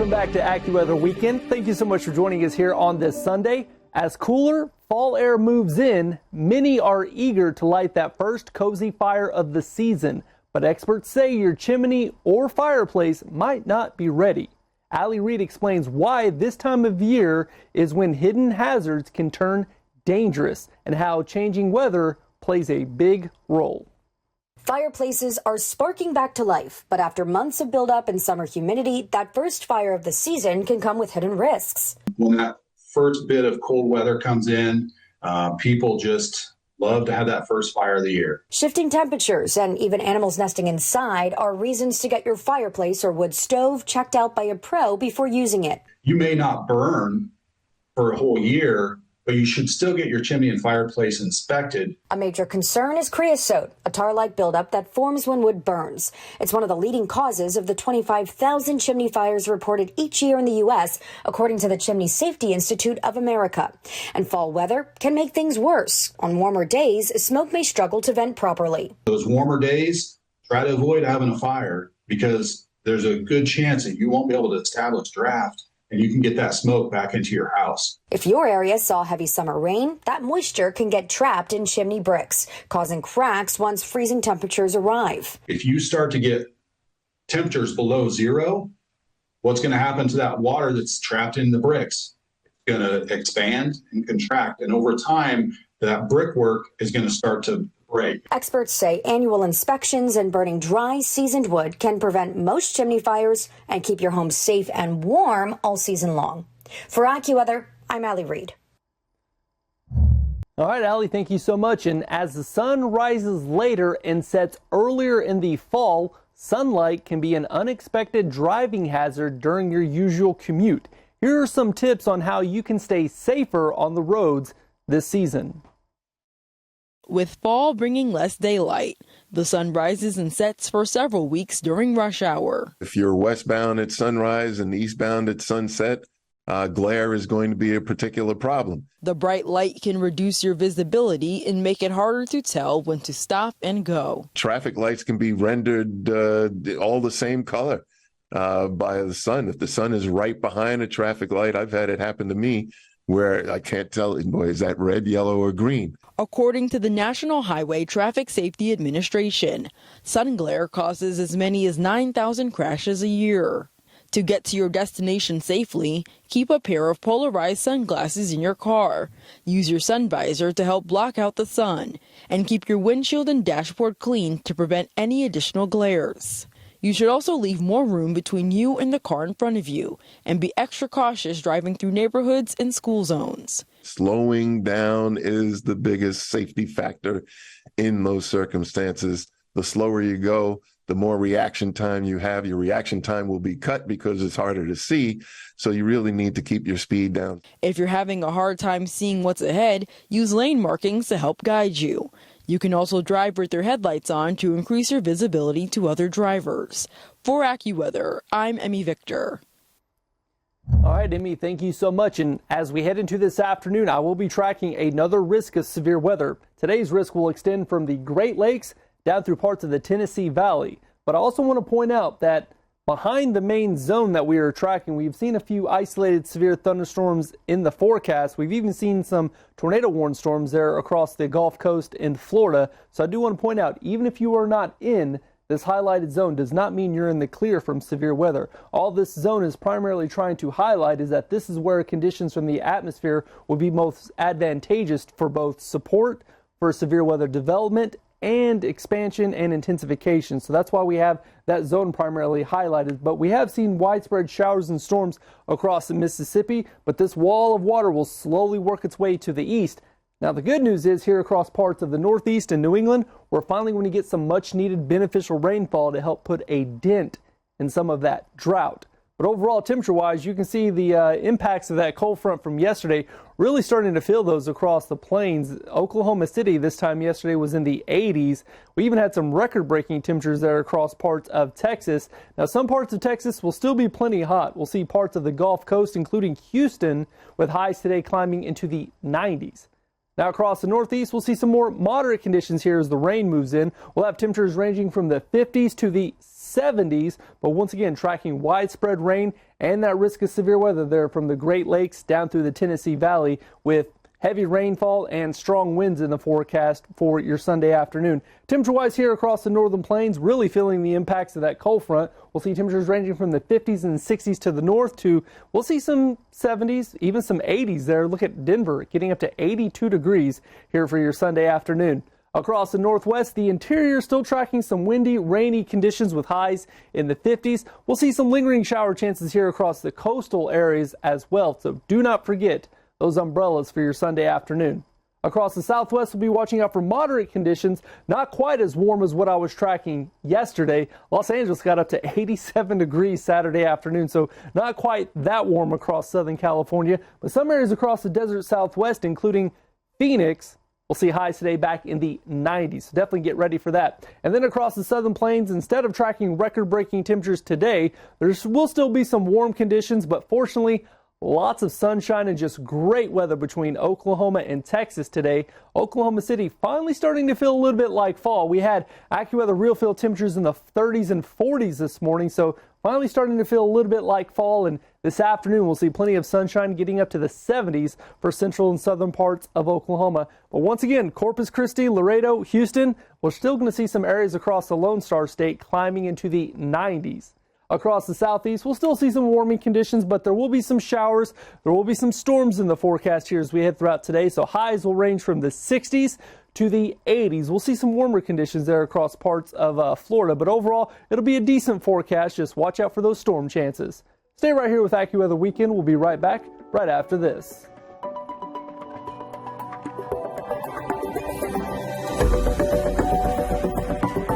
Welcome back to AccuWeather Weekend. Thank you so much for joining us here on this Sunday. As cooler fall air moves in, many are eager to light that first cozy fire of the season. But experts say your chimney or fireplace might not be ready. Allie Reed explains why this time of year is when hidden hazards can turn dangerous and how changing weather plays a big role. Fireplaces are sparking back to life, but after months of buildup and summer humidity, that first fire of the season can come with hidden risks. When that first bit of cold weather comes in, people just love to have that first fire of the year. Shifting temperatures and even animals nesting inside are reasons to get your fireplace or wood stove checked out by a pro before using it. You may not burn for a whole year, but you should still get your chimney and fireplace inspected. A major concern is creosote, a tar-like buildup that forms when wood burns. It's one of the leading causes of the 25,000 chimney fires reported each year in the U.S., according to the Chimney Safety Institute of America. And fall weather can make things worse. On warmer days, smoke may struggle to vent properly. Those warmer days, try to avoid having a fire because there's a good chance that you won't be able to establish draft and you can get that smoke back into your house. If your area saw heavy summer rain, that moisture can get trapped in chimney bricks, causing cracks once freezing temperatures arrive. If you start to get temperatures below zero, what's going to happen to that water that's trapped in the bricks? It's going to expand and contract, and over time, that brickwork is going to start to break. Experts say annual inspections and burning dry, seasoned wood can prevent most chimney fires and keep your home safe and warm all season long. For AccuWeather, I'm Allie Reed. All right, Allie, thank you so much. And as the sun rises later and sets earlier in the fall, sunlight can be an unexpected driving hazard during your usual commute. Here are some tips on how you can stay safer on the roads this season. With fall bringing less daylight, the sun rises and sets for several weeks during rush hour. If you're westbound at sunrise and eastbound at sunset, glare is going to be a particular problem. The bright light can reduce your visibility and make it harder to tell when to stop and go. Traffic lights can be rendered all the same color by the sun. If the sun is right behind a traffic light, I've had it happen to me where I can't tell, boy, is that red, yellow, or green? According to the National Highway Traffic Safety Administration, sun glare causes as many as 9,000 crashes a year. To get to your destination safely, keep a pair of polarized sunglasses in your car. Use your sun visor to help block out the sun, and keep your windshield and dashboard clean to prevent any additional glares. You should also leave more room between you and the car in front of you, and be extra cautious driving through neighborhoods and school zones. Slowing down is the biggest safety factor in those circumstances. The slower you go, the more reaction time you have. Your reaction time will be cut because it's harder to see, so you really need to keep your speed down. If you're having a hard time seeing what's ahead, use lane markings to help guide you. You can also drive with your headlights on to increase your visibility to other drivers. For AccuWeather, I'm Emmy Victor. All right, Emmy, thank you so much. And as we head into this afternoon, I will be tracking another risk of severe weather. Today's risk will extend from the Great Lakes down through parts of the Tennessee Valley. But I also want to point out that behind the main zone that we are tracking, we've seen a few isolated severe thunderstorms in the forecast. We've even seen some tornado warning storms there across the Gulf Coast in Florida. So I do want to point out, even if you are not in this highlighted zone, does not mean you're in the clear from severe weather. All this zone is primarily trying to highlight is that this is where conditions from the atmosphere will be most advantageous for both support for severe weather development and expansion and intensification. So that's why we have that zone primarily highlighted. But we have seen widespread showers and storms across the Mississippi, but this wall of water will slowly work its way to the east. Now, the good news is here across parts of the Northeast and New England, we're finally going to get some much needed beneficial rainfall to help put a dent in some of that drought. But overall, temperature-wise, you can see the impacts of that cold front from yesterday really starting to feel those across the plains. Oklahoma City this time yesterday was in the 80s. We even had some record-breaking temperatures there across parts of Texas. Now, some parts of Texas will still be plenty hot. We'll see parts of the Gulf Coast, including Houston, with highs today climbing into the 90s. Now across the Northeast, we'll see some more moderate conditions here as the rain moves in. We'll have temperatures ranging from the 50s to the 70s, but once again tracking widespread rain and that risk of severe weather there from the Great Lakes down through the Tennessee Valley, with heavy rainfall and strong winds in the forecast for your Sunday afternoon. Temperature-wise here across the northern plains, really feeling the impacts of that cold front. We'll see temperatures ranging from the 50s and 60s to the north to, we'll see some 70s, even some 80s there. Look at Denver getting up to 82 degrees here for your Sunday afternoon. Across the northwest, the interior still tracking some windy, rainy conditions with highs in the 50s. We'll see some lingering shower chances here across the coastal areas as well. So do not forget those umbrellas for your Sunday afternoon. Across the southwest, we'll be watching out for moderate conditions, not quite as warm as what I was tracking yesterday. Los Angeles got up to 87 degrees Saturday afternoon, so not quite that warm across Southern California, but some areas across the desert southwest, including Phoenix, we'll see highs today back in the 90s. So definitely get ready for that. And then across the southern plains, instead of tracking record-breaking temperatures today, there will still be some warm conditions, but fortunately, lots of sunshine and just great weather between Oklahoma and Texas today. Oklahoma City finally starting to feel a little bit like fall. We had AccuWeather real feel temperatures in the 30s and 40s this morning, so finally starting to feel a little bit like fall. And this afternoon, we'll see plenty of sunshine getting up to the 70s for central and southern parts of Oklahoma. But once again, Corpus Christi, Laredo, Houston, we're still going to see some areas across the Lone Star State climbing into the 90s. Across the southeast, we'll still see some warming conditions, but there will be some showers. There will be some storms in the forecast here as we head throughout today. So highs will range from the 60s to the 80s. We'll see some warmer conditions there across parts of Florida, but overall, it'll be a decent forecast. Just watch out for those storm chances. Stay right here with AccuWeather Weekend. We'll be right back right after this.